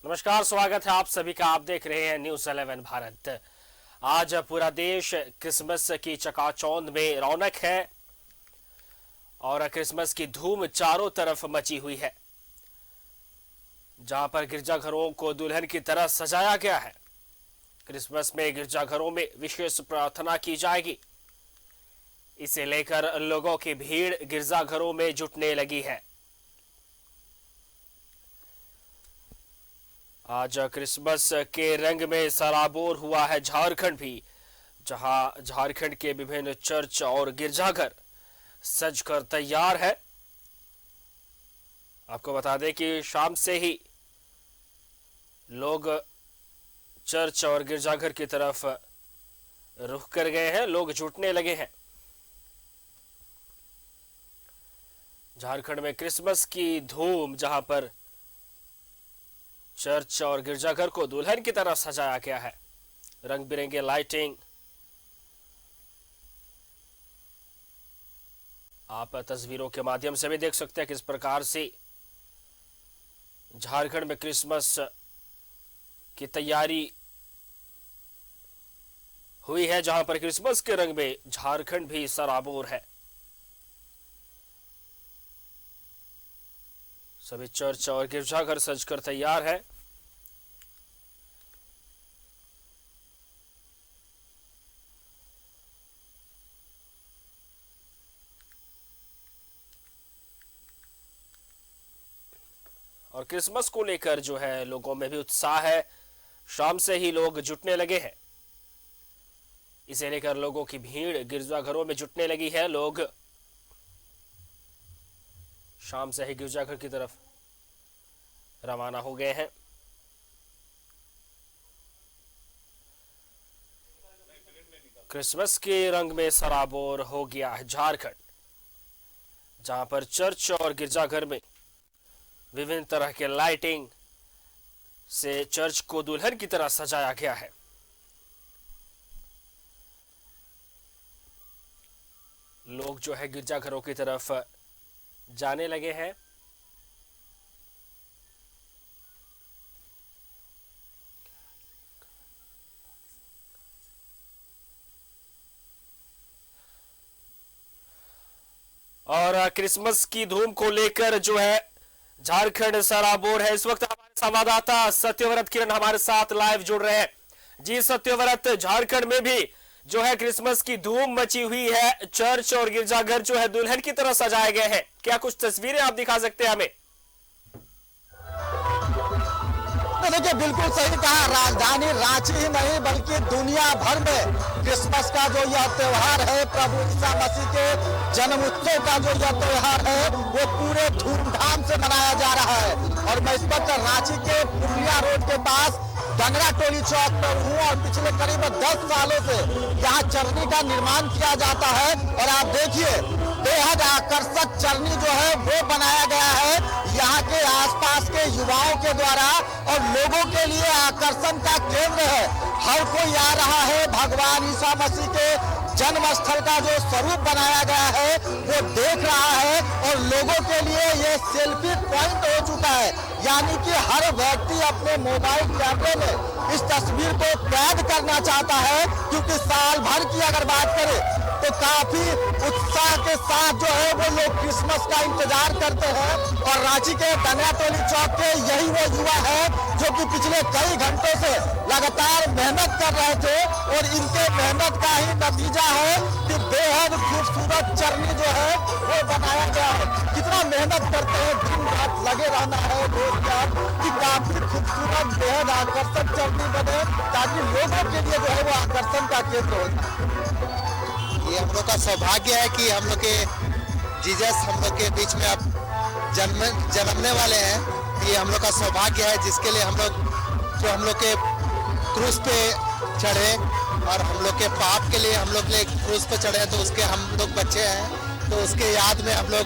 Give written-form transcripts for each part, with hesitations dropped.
नमस्कार, स्वागत है आप सभी का। आप देख रहे हैं न्यूज़ 11 भारत। आज पूरा देश क्रिसमस की चकाचौंध में रौनक है और क्रिसमस की धूम चारों तरफ मची हुई है। जहां पर गिरजाघरों को दुल्हन की तरह सजाया गया है। क्रिसमस में गिरजाघरों में विशेष प्रार्थना की जाएगी। इसे लेकर लोगों की भीड़ गिरजाघरों में जुटने लगी है। आज क्रिसमस के रंग में सराबोर हुआ है झारखंड भी, जहां झारखंड के विभिन्न चर्च और गिरजाघर सजकर तैयार है। आपको बता दें कि शाम से ही लोग चर्च और गिरजाघर की तरफ रुख कर गए हैं, लोग जुटने लगे हैं। झारखंड में क्रिसमस की धूम, जहां पर चर्च और गिरजाघर को दुल्हन की तरह सजाया गया है। रंग बिरंगे लाइटिंग आप तस्वीरों के माध्यम से भी देख सकते हैं किस प्रकार से झारखंड में क्रिसमस की तैयारी हुई है, जहां पर क्रिसमस के रंग में झारखंड भी सराबोर है। सभी चर्च और गिरजाघर सजकर तैयार है। और क्रिसमस को लेकर जो है लोगों में भी उत्साह है। शाम से ही लोग जुटने लगे हैं। इसे लेकर लोगों की भीड़ गिरजाघरों में जुटने लगी है। लोग शाम से ही गिरजाघर की तरफ रवाना हो गए हैं। क्रिसमस के रंग में सराबोर हो गया है झारखंड, जहां पर चर्च और गिरजाघर में विभिन्न तरह के लाइटिंग से चर्च को दुल्हन की तरह सजाया गया है। लोग जो है गिरजाघरों की तरफ जाने लगे हैं। और क्रिसमस की धूम को लेकर जो है झारखंड सराबोर है। इस वक्त हमारे संवाददाता सत्यव्रत किरण हमारे साथ लाइव जुड़ रहे हैं। जी सत्यव्रत, झारखंड में भी जो है क्रिसमस की धूम मची हुई है। चर्च और गिरजाघर जो है दुल्हन की तरह सजाए गए हैं। क्या कुछ तस्वीरें आप दिखा सकते हैं हमें? तो देखिए, बिल्कुल सही कहा। राजधानी रांची ही नहीं बल्कि दुनिया भर में क्रिसमस का जो यह त्योहार है, प्रभु ईसा मसीह के जन्म उत्सव का जो यह त्योहार है, वो पूरे धूमधाम से मनाया जा रहा है। और मैं इस वक्त रांची के पुलिया रोड के पास डंगरा टोली चौक पर हूँ और पिछले करीब 10 सालों से यहाँ चरनी का निर्माण किया जाता है। और आप देखिए, बेहद आकर्षक चरनी जो है वो बनाया गया है यहाँ के आसपास के युवाओं के द्वारा, और लोगों के लिए आकर्षण का केंद्र है। हर कोई आ रहा है भगवान ईसा मसीह के जन्म स्थल का जो स्वरूप बनाया गया है वो देख रहा है। और लोगों के लिए ये सेल्फी पॉइंट हो चुका है, यानी कि हर व्यक्ति अपने मोबाइल कैमरे में इस तस्वीर को कैद करना चाहता है। क्योंकि साल भर की अगर बात करें तो काफी उत्साह के साथ जो है वो लोग क्रिसमस का इंतजार करते हैं। और रांची के डंगरा टोली चौक के यही वो युवा है जो कि पिछले कई घंटों से लगातार मेहनत कर रहे थे, और इनके मेहनत का ही नतीजा है कि बेहद खूबसूरत चरनी जो है वो बनाया गया है। कितना मेहनत करते हैं, दिन रात लगे रहना है रोज रात, कि काफी खूबसूरत बेहद आकर्षक चरनी बने, ताकि लोगों के लिए जो है वो आकर्षण का केंद्र हो। ये हम लोग का सौभाग्य है कि हम लोग के जीसस हम लोग के बीच में अब जन्मने वाले हैं। ये हम लोग का सौभाग्य है, जिसके लिए हम लोग जो हम लोग के क्रूस पे चढ़े और हम लोग के पाप के लिए हम लोग के क्रूस पे चढ़े, तो उसके हम लोग बच्चे हैं। तो उसके याद में हम लोग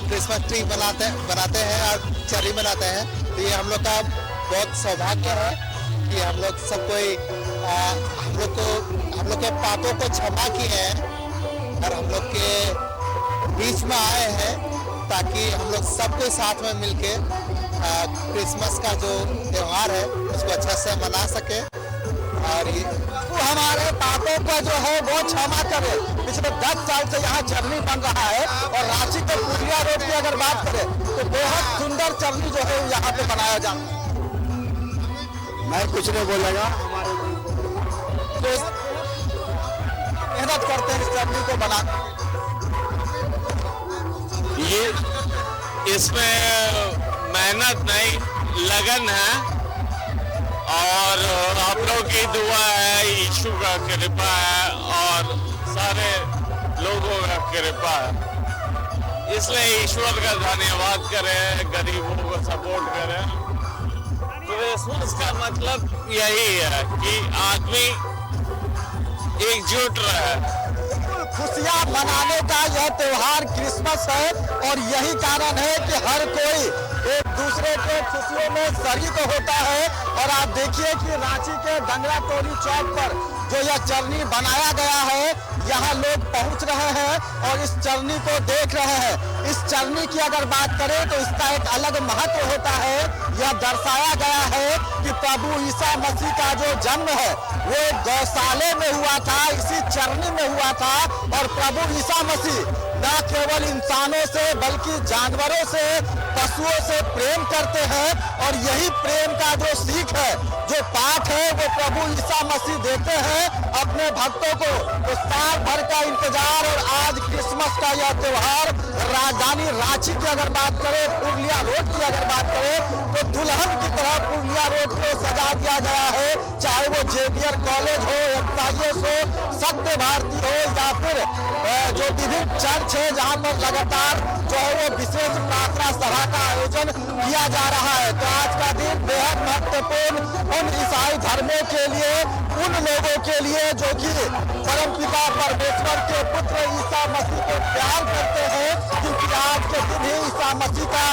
क्रिसमस ट्री बनाते हैं और चरी बनाते हैं। तो ये हम लोग का बहुत सौभाग्य है कि हम लोग सब कोई हम लोग के पापों को क्षमा किए हैं और हम लोग के बीच में आए हैं, ताकि हम लोग सब कोई साथ में मिलके क्रिसमस का जो त्योहार त्योहार है उसको अच्छा से मना सके और वो हमारे पापों को जो है वो क्षमा करे। पिछले 10 साल से यहाँ चरनी बन रहा है और रांची के पुलिया रोड की अगर बात करें तो बेहद सुंदर चरनी जो है यहाँ पे बनाया जाता है। मैं कुछ नहीं बोलेगा, तो मेहनत करते हैं इस चरनी को बना। ये इसमें मेहनत नहीं लगन है और आप लोगों की दुआ है, यीशु का कृपा है और सारे लोगों का कृपा है, इसलिए ईश्वर का धन्यवाद करें, गरीबों को सपोर्ट करें। क्रिसमस का मतलब यही है कि आदमी एकजुट रहे। खुशियां मनाने का यह त्योहार क्रिसमस है और यही कारण है कि हर कोई एक दूसरे के खुशियों में शरीक होता है। और आप देखिए कि रांची के डंगरा टोली चौक पर जो यह चरनी बनाया गया है, यहाँ लोग पहुंच रहे हैं और इस चरनी को देख रहे हैं। इस चरनी की अगर बात करें तो इसका एक अलग महत्व होता है। यह दर्शाया गया है कि प्रभु ईसा मसीह का जो जन्म है वो गौशाले में हुआ था, इसी चरनी में हुआ था। और प्रभु ईसा मसीह न केवल इंसानों से बल्कि जानवरों से, पशुओं से प्रेम करते हैं और यही प्रेम का जो सीख है, जो पाठ है, वो प्रभु ईसा मसीह देते हैं अपने भक्तों को। तो साल भर का इंतजार और आज क्रिसमस का यह त्योहार राजधानी रांची की अगर बात करें, पुरलिया रोड की अगर बात करें तो दुल्हन की तरह पुरलिया रोड को सजा दिया गया है। चाहे वो जेवियर कॉलेज हो, एक्साइएस हो, सत्य भारती हो या फिर जो विभिन्न चर्च है जहाँ पर लगातार जो है वो विशेष प्रार्थना सभा का आयोजन किया जा रहा है। तो आज का दिन बेहद महत्वपूर्ण उन ईसाई धर्मों के लिए, उन लोगों के लिए जो कि परमपिता परमेश्वर के पुत्र ईसा मसीह को प्यार करते हैं, क्योंकि आज के दिन ही ईसा मसीह का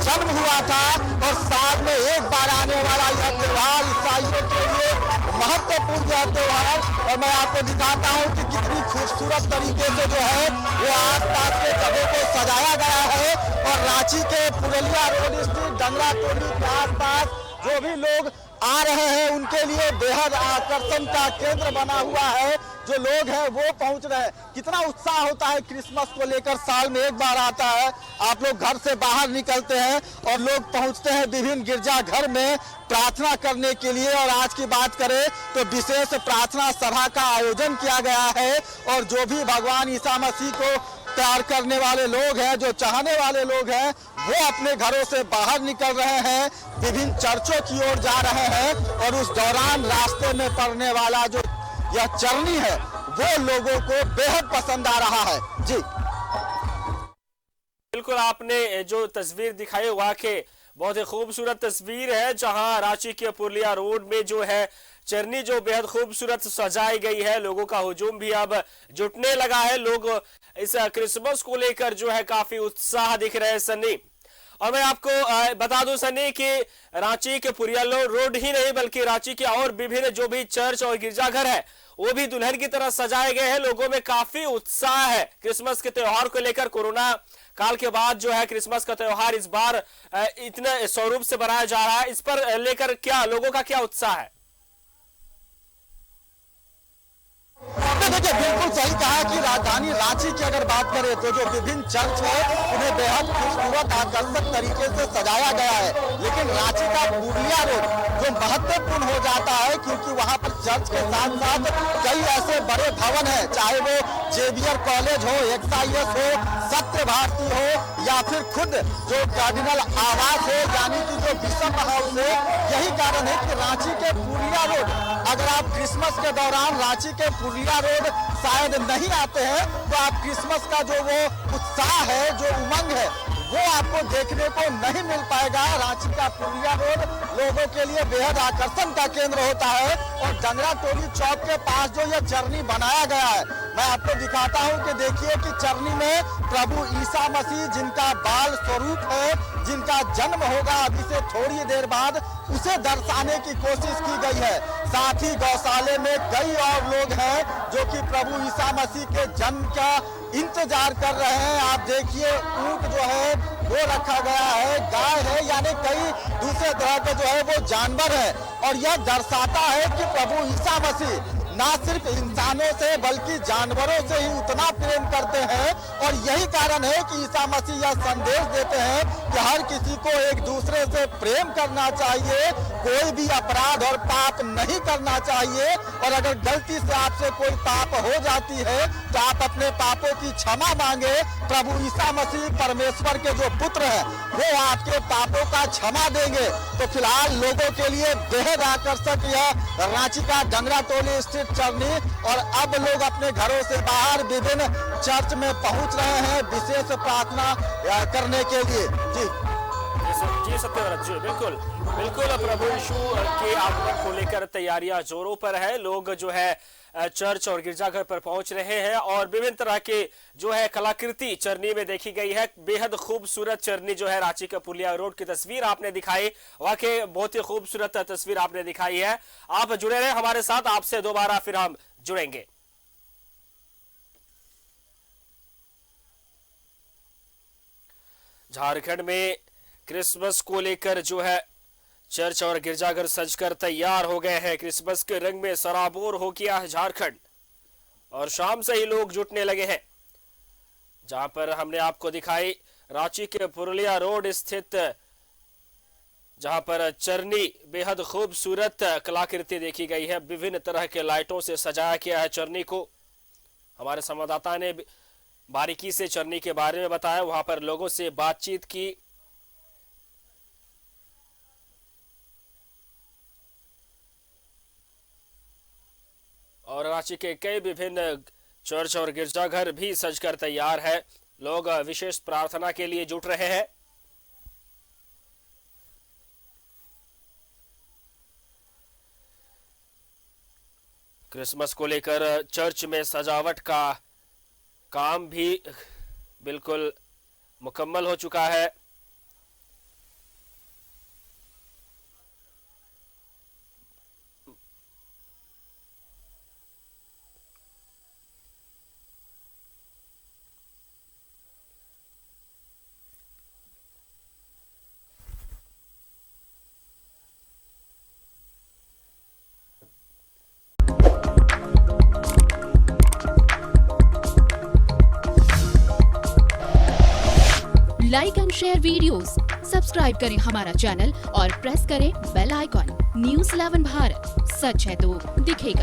जन्म हुआ था। और साल में एक बार आने वाला यह त्योहार ईसाइयों के लिए महत्वपूर्ण यह त्योहार। और मैं आपको दिखाता हूँ कि कितनी खूबसूरत तरीके से जो है वो आसपास के जगहों को सजाया गया है। और रांची के पुरलिया रोड स्थित डंगरा टोली के आसपास जो भी लोग आ रहे हैं उनके लिए बेहद आकर्षण का केंद्र बना हुआ है। जो लोग हैं वो पहुंच रहे हैं। कितना उत्साह होता है क्रिसमस को लेकर, साल में एक बार आता है। आप लोग घर से बाहर निकलते हैं और लोग पहुंचते हैं विभिन्न गिरजा घर में प्रार्थना करने के लिए। और आज की बात करें तो विशेष प्रार्थना सभा का आयोजन किया गया है। और जो भी भगवान ईसा मसीह को प्यार करने वाले लोग हैं, जो चाहने वाले लोग हैं, वो अपने घरों से बाहर निकल रहे हैं, विभिन्न चर्चों की ओर जा रहे हैं। और उस दौरान रास्ते में पड़ने वाला जो यह चरनी है वो लोगों को बेहद पसंद आ रहा है। जी बिल्कुल, आपने जो तस्वीर दिखाई वाकई बहुत ही खूबसूरत तस्वीर है, जहां रांची के पुरलिया रोड में जो है चरनी जो बेहद खूबसूरत सजाई गई है। लोगों का हुजूम भी अब जुटने लगा है। लोग इस क्रिसमस को लेकर जो है काफी उत्साह दिख रहे हैं सन्नी। और मैं आपको बता दूं सन्नी कि रांची के पुरलिया रोड ही नहीं बल्कि रांची के और विभिन्न जो भी चर्च और गिरजाघर है वो भी दुल्हन की तरह सजाए गए हैं। लोगों में काफी उत्साह है क्रिसमस के त्योहार को लेकर। कोरोना काल के बाद जो है क्रिसमस का त्योहार इस बार इतने स्वरूप से बनाया जा रहा है, इस पर लेकर क्या लोगों का क्या उत्साह है? देखिए, बिल्कुल सही कहा कि राजधानी रांची की अगर बात करें तो जो विभिन्न चर्च है उन्हें बेहद खूबसूरत आकर्षक तरीके से सजाया गया है। लेकिन रांची का पुरलिया रोड जो महत्वपूर्ण हो जाता है, क्योंकि वहां पर चर्च के साथ साथ कई ऐसे बड़े भवन है, चाहे वो जेवियर कॉलेज हो, एक्साइएस हो, सत्य भारती हो या फिर खुद जो कार्डिनल आवास है यानी कि जो बिशप हाउस है। यही कारण है कि रांची के पुरलिया रोड अगर आप क्रिसमस के दौरान रांची के पुरलिया रोड शायद नहीं आते हैं तो आप क्रिसमस का जो वो उत्साह है, जो उमंग है, वो आपको देखने को नहीं मिल पाएगा। रांची का पुरलिया रोड लोगों के लिए बेहद आकर्षण का केंद्र होता है। और डंगरा टोली चौक के पास जो यह चरनी बनाया गया है, मैं आपको दिखाता हूं कि देखिए कि चरनी में प्रभु ईसा मसीह जिनका बाल स्वरूप है, जिनका जन्म होगा अभी से थोड़ी देर बाद, उसे दर्शाने की कोशिश की गई है। साथ ही गौशाले में कई और लोग हैं जो कि प्रभु ईसा मसीह के जन्म का इंतजार कर रहे हैं। आप देखिए ऊंट जो है वो रखा गया है, गाय है, यानी कई दूसरे तरह के जो है वो जानवर है। और यह दर्शाता है कि प्रभु ईसा मसीह ना सिर्फ इंसानों से बल्कि जानवरों से ही उतना प्रेम करते हैं। और यही कारण है कि ईसा मसीह यह संदेश देते हैं कि हर किसी को एक दूसरे से प्रेम करना चाहिए, कोई भी अपराध और पाप नहीं करना चाहिए। और अगर गलती से आपसे कोई पाप हो जाती है तो आप अपने पापों की क्षमा मांगे। प्रभु ईसा मसीह परमेश्वर के जो पुत्र हैं वो आपके पापों का क्षमा देंगे। तो फिलहाल लोगों के लिए बेहद आकर्षक यह रांची का डंगरातोली स्थित चरनी। और अब लोग अपने घरों से बाहर विभिन्न चर्च में पहुंच रहे हैं विशेष प्रार्थना करने के लिए। जी सत्यव्रत जी, बिल्कुल बिल्कुल प्रभु यीशु के आगमन को लेकर तैयारियां जोरों पर है। लोग जो है चर्च और गिरजाघर पर पहुंच रहे हैं और विभिन्न तरह के जो है कलाकृति चरनी में देखी गई है। बेहद खूबसूरत चरनी जो है रांची का पुलिया रोड की तस्वीर आपने दिखाई, वाकई बहुत ही खूबसूरत तस्वीर आपने दिखाई है। आप जुड़े रहे हमारे साथ, आपसे दोबारा फिर हम जुड़ेंगे। झारखंड में क्रिसमस को लेकर जो है चर्च और गिरजाघर सजकर तैयार हो गए हैं। क्रिसमस के रंग में सराबोर हो गया है झारखंड और शाम से ही लोग जुटने लगे हैं। जहां पर हमने आपको दिखाई रांची के पुरुलिया रोड स्थित, जहां पर चरनी बेहद खूबसूरत कलाकृति देखी गई है। विभिन्न तरह के लाइटों से सजाया गया है चरनी को। हमारे संवाददाता ने बारीकी से चरनी के बारे में बताया, वहां पर लोगों से बातचीत की। और रांची के कई विभिन्न चर्च और गिरजाघर भी सजकर तैयार है। लोग विशेष प्रार्थना के लिए जुट रहे हैं। क्रिसमस को लेकर चर्च में सजावट का काम भी बिल्कुल मुकम्मल हो चुका है। Like and share videos, subscribe करें हमारा चैनल और प्रेस करें बेल आइकॉन। न्यूज़ 11 भारत, सच है तो दिखेगा।